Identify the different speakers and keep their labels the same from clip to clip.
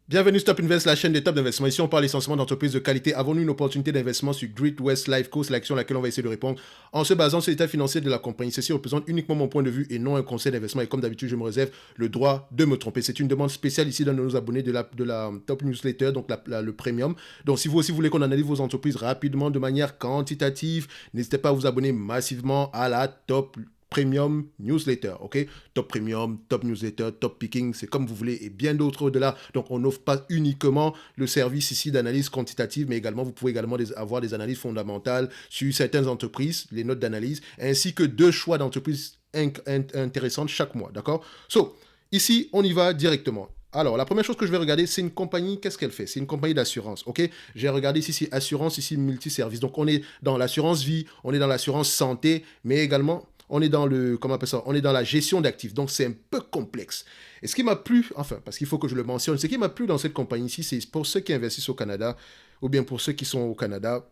Speaker 1: Bienvenue Stop Invest, la chaîne des top d'investissement. Ici, on parle essentiellement d'entreprises de qualité. Avons-nous une opportunité d'investissement sur Great-West Lifeco? C'est l'action à laquelle on va essayer de répondre en se basant sur l'état financier de la compagnie. Ceci représente uniquement mon point de vue et non un conseil d'investissement. Et comme d'habitude, je me réserve le droit de me tromper. C'est une demande spéciale ici d'un de nos abonnés de la Top Newsletter, donc le Premium. Donc, si vous aussi voulez qu'on analyse vos entreprises rapidement de manière quantitative, n'hésitez pas à vous abonner massivement à la Top Premium Newsletter, ok? Top Premium, Top Newsletter, Top Picking, c'est comme vous voulez, et bien d'autres au-delà. Donc, on n'offre pas uniquement le service ici d'analyse quantitative, mais également, vous pouvez également avoir des analyses fondamentales sur certaines entreprises, les notes d'analyse, ainsi que deux choix d'entreprises intéressantes chaque mois, d'accord? So, ici, on y va directement. Alors, la première chose que je vais regarder, c'est une compagnie, qu'est-ce qu'elle fait? C'est une compagnie d'assurance, ok? J'ai regardé ici, c'est assurance, ici, multiservice. Donc, on est dans l'assurance vie, on est dans l'assurance santé, mais également, on est dans le, comment on appelle ça? On est dans la gestion d'actifs. Donc, c'est un peu complexe. Et ce qui m'a plu, enfin, parce qu'il faut que je le mentionne, ce qui m'a plu dans cette compagnie ici, c'est pour ceux qui investissent au Canada, ou bien pour ceux qui sont au Canada,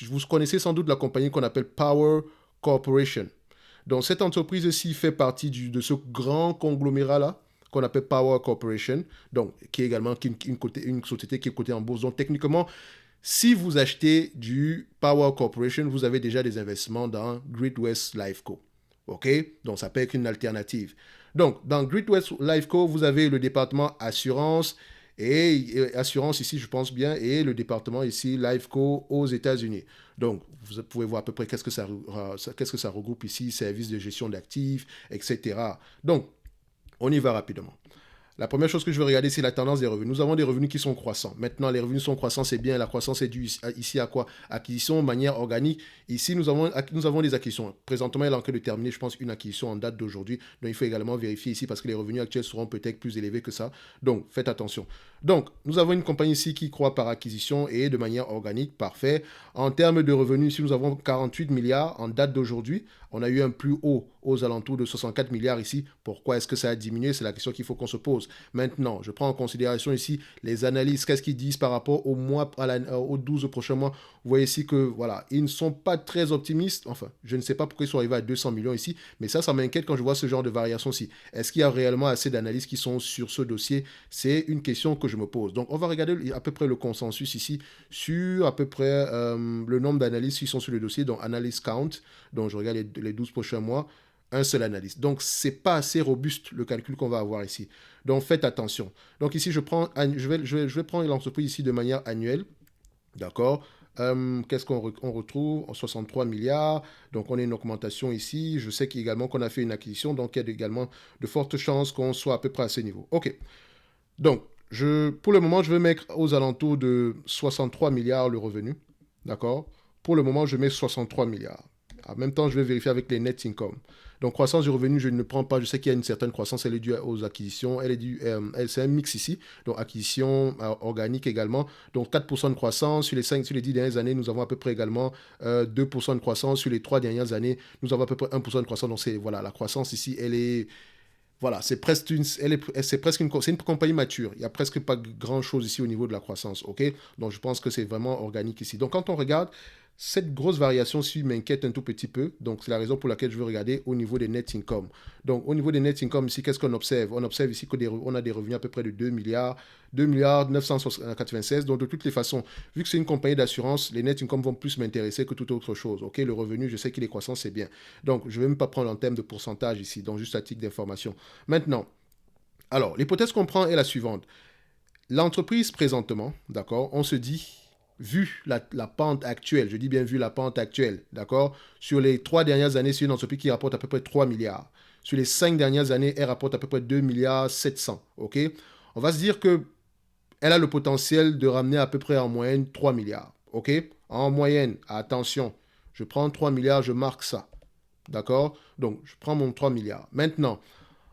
Speaker 1: vous connaissez sans doute la compagnie qu'on appelle Power Corporation. Donc, cette entreprise-ci fait partie de ce grand conglomérat-là qu'on appelle Power Corporation, donc qui est également une société qui est cotée en bourse. Donc, techniquement, si vous achetez du Power Corporation, vous avez déjà des investissements dans Great-West Lifeco. OK? Donc, ça peut être une alternative. Donc, dans Great-West Lifeco, vous avez le département assurance et assurance ici, je pense bien, et le département ici, Lifeco aux États-Unis. Donc, vous pouvez voir à peu près qu'est-ce que ça regroupe ici, services de gestion d'actifs, etc. Donc, on y va rapidement. La première chose que je vais regarder, c'est la tendance des revenus. Nous avons des revenus qui sont croissants. Maintenant, les revenus sont croissants, c'est bien. La croissance est due ici à quoi? Acquisition de manière organique. Ici, nous avons des acquisitions. Présentement, il est en train de terminer, je pense, une acquisition en date d'aujourd'hui. Donc, il faut également vérifier ici parce que les revenus actuels seront peut-être plus élevés que ça. Donc, faites attention. Donc, nous avons une compagnie ici qui croît par acquisition et de manière organique. Parfait. En termes de revenus, ici, nous avons 48 milliards en date d'aujourd'hui. On a eu un plus haut aux alentours de 64 milliards ici. Pourquoi est-ce que ça a diminué? C'est la question qu'il faut qu'on se pose. Maintenant, je prends en considération ici les analyses, qu'est-ce qu'ils disent par rapport au mois, aux 12 prochains mois. Vous voyez ici que, voilà, ils ne sont pas très optimistes. Enfin, je ne sais pas pourquoi ils sont arrivés à 200 millions ici, mais ça m'inquiète quand je vois ce genre de variation-ci. Est-ce qu'il y a réellement assez d'analyses qui sont sur ce dossier? C'est une question que je me pose. Donc, on va regarder à peu près le consensus ici sur à peu près le nombre d'analyses qui sont sur le dossier, donc analyse count, donc je regarde les 12 prochains mois, un seul analyste. Donc, c'est pas assez robuste le calcul qu'on va avoir ici. Donc, faites attention. Donc, ici, je vais prendre l'entreprise ici de manière annuelle. D'accord. Qu'est-ce qu'on retrouve? 63 milliards. Donc, on a une augmentation ici. Je sais également qu'on a fait une acquisition. Donc, il y a également de fortes chances qu'on soit à peu près à ce niveau. OK. Donc, pour le moment, je vais mettre aux alentours de 63 milliards le revenu. D'accord. Pour le moment, je mets 63 milliards. En même temps, je vais vérifier avec les net income. Donc, croissance du revenu, je ne prends pas. Je sais qu'il y a une certaine croissance, elle est due aux acquisitions. C'est un mix ici. Donc, acquisition organique également. Donc, 4% de croissance. Sur les 10 dernières années, nous avons à peu près également 2% de croissance. Sur les 3 dernières années, nous avons à peu près 1% de croissance. Donc, voilà, la croissance ici, elle est voilà, c'est une compagnie mature. Il n'y a presque pas grand-chose ici au niveau de la croissance, ok? Donc, je pense que c'est vraiment organique ici. Donc, quand on regarde, cette grosse variation-ci m'inquiète un tout petit peu. Donc, c'est la raison pour laquelle je veux regarder au niveau des net income. Donc, au niveau des net income, ici, qu'est-ce qu'on observe? On observe ici qu'on a des revenus à peu près de 2 milliards, 2 milliards 996. Donc, de toutes les façons, vu que c'est une compagnie d'assurance, les net income vont plus m'intéresser que toute autre chose, ok? Le revenu, je sais qu'il est croissant, c'est bien. Donc, je ne vais même pas prendre en termes de pourcentage ici, donc juste à titre d'information. Maintenant, alors, l'hypothèse qu'on prend est la suivante. L'entreprise présentement, d'accord, on se dit, vu la pente actuelle, je dis bien vu la pente actuelle, d'accord, sur les 3 dernières années, c'est une entreprise qui rapporte à peu près 3 milliards. Sur les 5 dernières années, elle rapporte à peu près 2 milliards 700, ok? On va se dire que elle a le potentiel de ramener à peu près en moyenne 3 milliards, ok? En moyenne, attention, je prends 3 milliards, je marque ça, d'accord? Donc, je prends mon 3 milliards. Maintenant,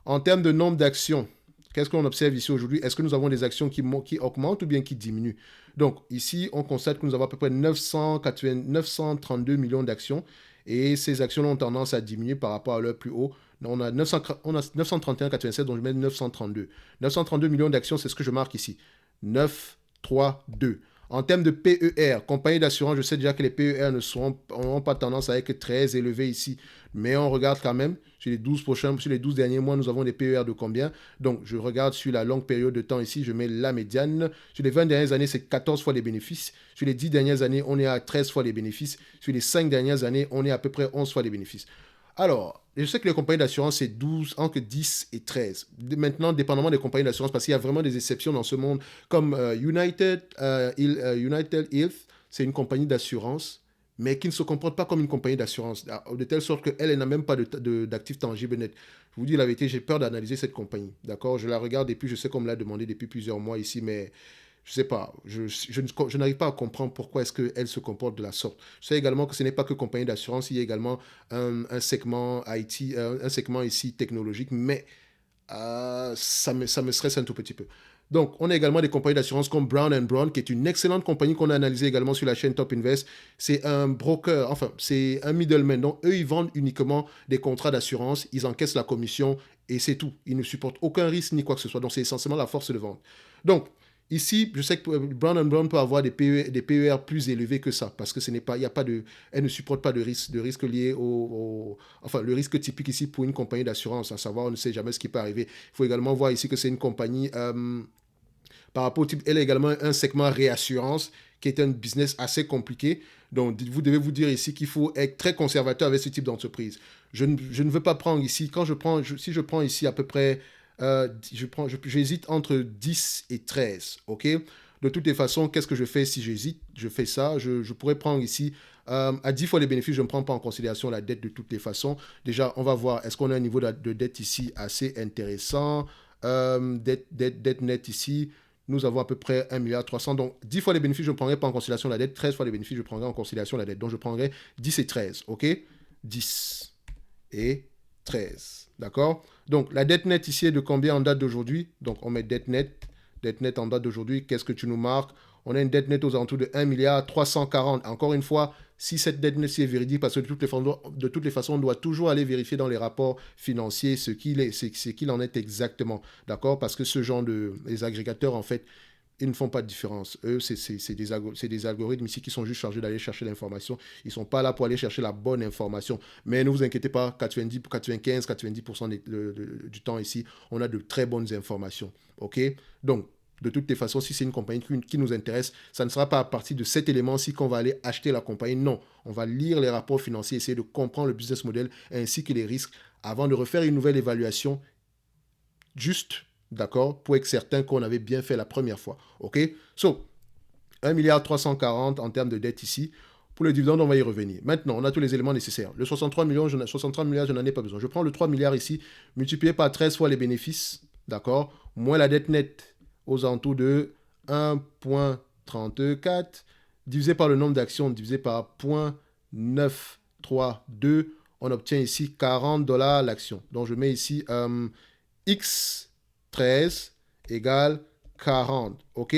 Speaker 1: en termes de nombre d'actions, qu'est-ce qu'on observe ici aujourd'hui? Est-ce que nous avons des actions qui augmentent ou bien qui diminuent? Donc, ici, on constate que nous avons à peu près 932 millions d'actions et ces actions ont tendance à diminuer par rapport à leur plus haut. On a 931,87, donc je mets 932. 932 millions d'actions, c'est ce que je marque ici. 9, 3, 2. En termes de PER, compagnie d'assurance, je sais déjà que les PER n'auront pas tendance à être très élevés ici. Mais on regarde quand même, sur les 12 derniers mois, nous avons des PER de combien? Donc, je regarde sur la longue période de temps ici, je mets la médiane. Sur les 20 dernières années, c'est 14 fois les bénéfices. Sur les 10 dernières années, on est à 13 fois les bénéfices. Sur les 5 dernières années, on est à peu près 11 fois les bénéfices. Alors, je sais que les compagnies d'assurance, c'est 12, entre 10 et 13. Maintenant, dépendamment des compagnies d'assurance, parce qu'il y a vraiment des exceptions dans ce monde, comme United Health, c'est une compagnie d'assurance, mais qui ne se comporte pas comme une compagnie d'assurance, de telle sorte qu'elle n'a même pas d'actifs tangibles nets. Je vous dis la vérité, j'ai peur d'analyser cette compagnie. D'accord? Je la regarde et puis je sais qu'on me l'a demandé depuis plusieurs mois ici, mais je sais pas, je n'arrive pas à comprendre pourquoi est-ce qu'elle se comporte de la sorte. Je sais également que ce n'est pas que compagnie d'assurance, il y a également un segment IT, un segment ici technologique, mais ça me stresse un tout petit peu. Donc, on a également des compagnies d'assurance comme Brown Brown, qui est une excellente compagnie qu'on a analysée également sur la chaîne Top Invest. C'est un broker, enfin, c'est un middleman. Donc, eux, ils vendent uniquement des contrats d'assurance, ils encaissent la commission et c'est tout. Ils ne supportent aucun risque ni quoi que ce soit. Donc, c'est essentiellement la force de vente. Donc, ici, je sais que Brown Brown peut avoir des PER plus élevés que ça, parce que ce n'est pas, il y a pas de, elle ne supporte pas de risque lié enfin, le risque typique ici pour une compagnie d'assurance, à savoir, on ne sait jamais ce qui peut arriver. Il faut également voir ici que c'est une compagnie, par rapport au type, elle a également un segment réassurance, qui est un business assez compliqué. Donc, vous devez vous dire ici qu'il faut être très conservateur avec ce type d'entreprise. Je ne veux pas prendre ici, si je prends ici à peu près j'hésite entre 10 et 13, ok? De toutes les façons, qu'est-ce que je fais si j'hésite? Je fais ça, je pourrais prendre ici, à 10 fois les bénéfices, je ne prends pas en considération la dette de toutes les façons. Déjà, on va voir, est-ce qu'on a un niveau de dette ici assez intéressant? Dette nette ici, nous avons à peu près 1,3 milliard. Donc, 10 fois les bénéfices, je ne prendrai pas en considération la dette. 13 fois les bénéfices, je prendrai en considération la dette. Donc, je prendrai 10 et 13, ok? 10 et 13. D'accord? Donc, la dette nette ici est de combien en date d'aujourd'hui? Donc, on met dette nette. Dette nette en date d'aujourd'hui. Qu'est-ce que tu nous marques? On a une dette nette aux alentours de 1,340 milliard. Encore une fois, si cette dette nette est véridique, parce que de toutes les façons, on doit toujours aller vérifier dans les rapports financiers ce qu'il en est exactement. D'accord? Parce que ce genre les agrégateurs, en fait, ils ne font pas de différence. Eux, c'est des algorithmes ici qui sont juste chargés d'aller chercher l'information. Ils ne sont pas là pour aller chercher la bonne information. Mais ne vous inquiétez pas, 90% du temps ici, on a de très bonnes informations. OK? Donc, de toutes les façons, si c'est une compagnie qui nous intéresse, ça ne sera pas à partir de cet élément-ci qu'on va aller acheter la compagnie. Non, on va lire les rapports financiers, essayer de comprendre le business model ainsi que les risques avant de refaire une nouvelle évaluation juste, d'accord, pour être certain qu'on avait bien fait la première fois. OK? So, 1,340 milliard en termes de dette ici. Pour le dividende, on va y revenir. Maintenant, on a tous les éléments nécessaires. Le 63 millions, 63 milliards, je n'en ai pas besoin. Je prends le 3 milliards ici, multiplié par 13 fois les bénéfices, d'accord, moins la dette nette aux alentours de 1,34, divisé par le nombre d'actions, divisé par 0,932, on obtient ici 40 dollars l'action. Donc, je mets ici X13 égale 40. OK?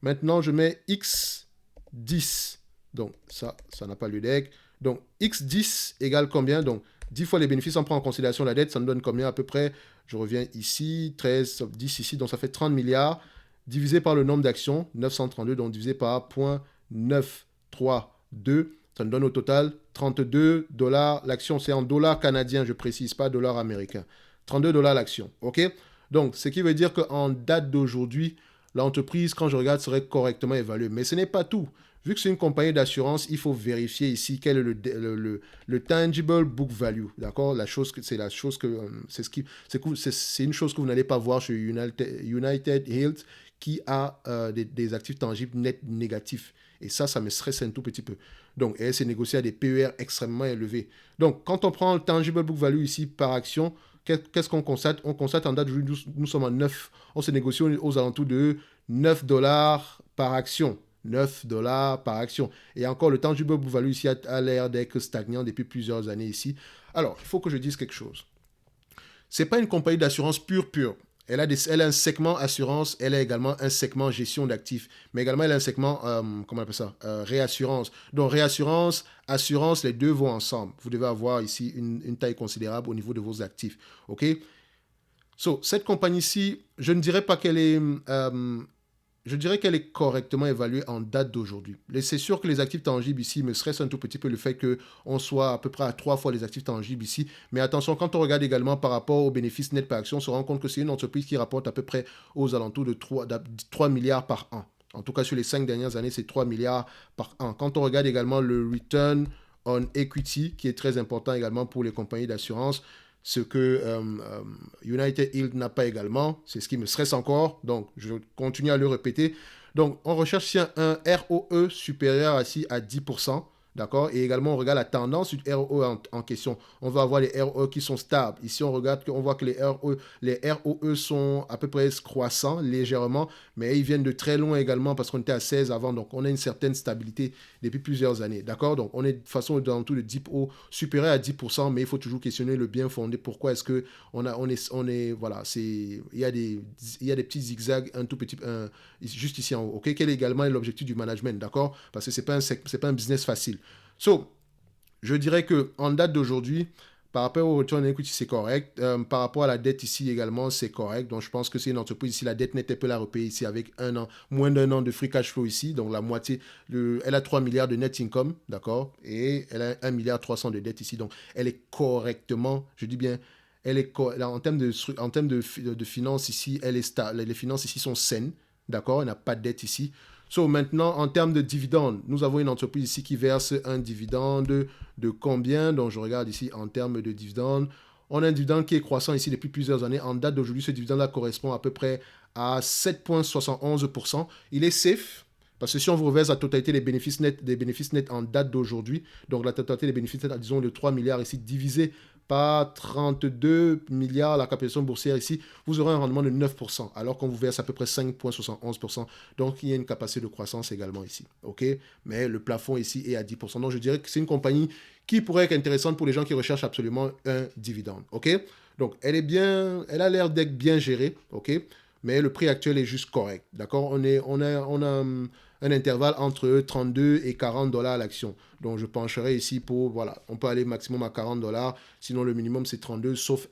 Speaker 1: Maintenant, je mets X10. Donc, ça n'a pas lieu d'être. Donc, X10 égale combien? Donc, 10 fois les bénéfices, on prend en considération la dette, ça nous donne combien à peu près? Je reviens ici, 13, 10 ici, donc ça fait 30 milliards, divisé par le nombre d'actions, 932, donc divisé par 0,932, ça nous donne au total 32 dollars l'action. C'est en dollars canadiens, je précise, pas dollars américains. 32 dollars l'action, ok? Donc, ce qui veut dire qu'en date d'aujourd'hui, l'entreprise, quand je regarde, serait correctement évaluée. Mais ce n'est pas tout. Vu que c'est une compagnie d'assurance, il faut vérifier ici quel est le tangible book value. D'accord? C'est une chose que vous n'allez pas voir chez United Health qui a des actifs tangibles nets négatifs. Et ça me stresse un tout petit peu. Donc, elle s'est négociée à des PER extrêmement élevés. Donc, quand on prend le tangible book value ici par action, qu'est-ce qu'on constate? On constate en date d'aujourd'hui, nous sommes à 9. On se négocie aux alentours de 9 dollars par action. 9 dollars par action. Et encore, le tangible book value ici a l'air d'être stagnant depuis plusieurs années ici. Alors, il faut que je dise quelque chose. Ce n'est pas une compagnie d'assurance pure. Elle a un segment assurance, elle a également un segment gestion d'actifs, mais également elle a un segment, comment on appelle ça, réassurance. Donc réassurance, assurance, les deux vont ensemble. Vous devez avoir ici une taille considérable au niveau de vos actifs. OK? So, cette compagnie-ci, je ne dirais pas qu'elle est je dirais qu'elle est correctement évaluée en date d'aujourd'hui. C'est sûr que les actifs tangibles ici me stressent un tout petit peu le fait qu'on soit à peu près à 3 fois les actifs tangibles ici. Mais attention, quand on regarde également par rapport aux bénéfices nets par action, on se rend compte que c'est une entreprise qui rapporte à peu près aux alentours de 3 milliards par an. En tout cas, sur les 5 dernières années, c'est 3 milliards par an. Quand on regarde également le return on equity, qui est très important également pour les compagnies d'assurance, ce que United Health n'a pas également, c'est ce qui me stresse encore, donc je continue à le répéter. Donc on recherche si un ROE supérieur à 10%, d'accord, et également on regarde la tendance du ROE en question. On va avoir les ROE qui sont stables. Ici on regarde, on voit que les ROE sont à peu près croissants légèrement, mais ils viennent de très loin également parce qu'on était à 16 avant, donc on a une certaine stabilité depuis plusieurs années, d'accord. Donc on est de façon dans tout le supérieur à 10%, mais il faut toujours questionner le bien fondé. Pourquoi est-ce que voilà, il y a des petits zigzags, un tout petit, juste ici en haut, ok. Quel est également l'objectif du management, d'accord, parce que c'est pas un business facile. So, je dirais que en date d'aujourd'hui, par rapport au return on equity, c'est correct. Par rapport à la dette ici également, c'est correct. Donc, je pense que c'est une entreprise ici. La dette nette, elle peut la repayer ici avec moins d'un an de free cash flow ici. Donc, la moitié, elle a 3 milliards de net income, d'accord? Et elle a 1 milliard 300 de dette ici. Donc, elle est correctement, je dis bien, en termes de finances ici, elle est stable. Les finances ici sont saines, d'accord? Elle n'a pas de dette ici. So, maintenant, en termes de dividendes, nous avons une entreprise ici qui verse un dividende de combien? Donc, je regarde ici en termes de dividendes. On a un dividende qui est croissant ici depuis plusieurs années. En date d'aujourd'hui, ce dividende-là correspond à peu près à 7,71%. Il est safe. Parce que si on vous reverse la totalité des bénéfices nets en date d'aujourd'hui, donc la totalité des bénéfices nets, disons, de 3 milliards ici, divisé par 32 milliards, la capitalisation boursière ici, vous aurez un rendement de 9%, alors qu'on vous verse à peu près 5,71%. Donc, il y a une capacité de croissance également ici. OK? Mais le plafond ici est à 10%. Donc, je dirais que c'est une compagnie qui pourrait être intéressante pour les gens qui recherchent absolument un dividende. OK? Donc, elle a l'air d'être bien gérée. OK? Mais le prix actuel est juste correct. D'accord? On a un intervalle entre 32 et 40 dollars l'action. Donc, je pencherai ici pour, voilà, on peut aller maximum à 40 dollars. Sinon, le minimum, c'est 32, sauf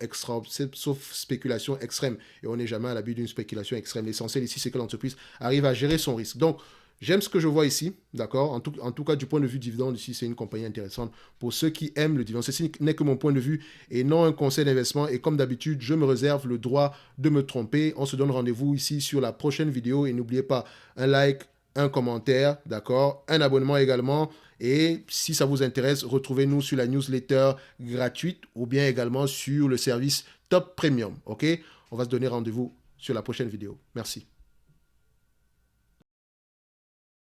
Speaker 1: spéculation extrême. Et on n'est jamais à l'abus d'une spéculation extrême. L'essentiel ici, c'est que l'entreprise arrive à gérer son risque. Donc, j'aime ce que je vois ici, d'accord. En tout cas, du point de vue dividende, ici, c'est une compagnie intéressante pour ceux qui aiment le dividende. Ceci n'est que mon point de vue et non un conseil d'investissement. Et comme d'habitude, je me réserve le droit de me tromper. On se donne rendez-vous ici sur la prochaine vidéo. Et n'oubliez pas, un like, un commentaire, d'accord, un abonnement également. Et si ça vous intéresse, retrouvez-nous sur la newsletter gratuite ou bien également sur le service Top Premium, ok. On va se donner rendez-vous sur la prochaine vidéo. Merci.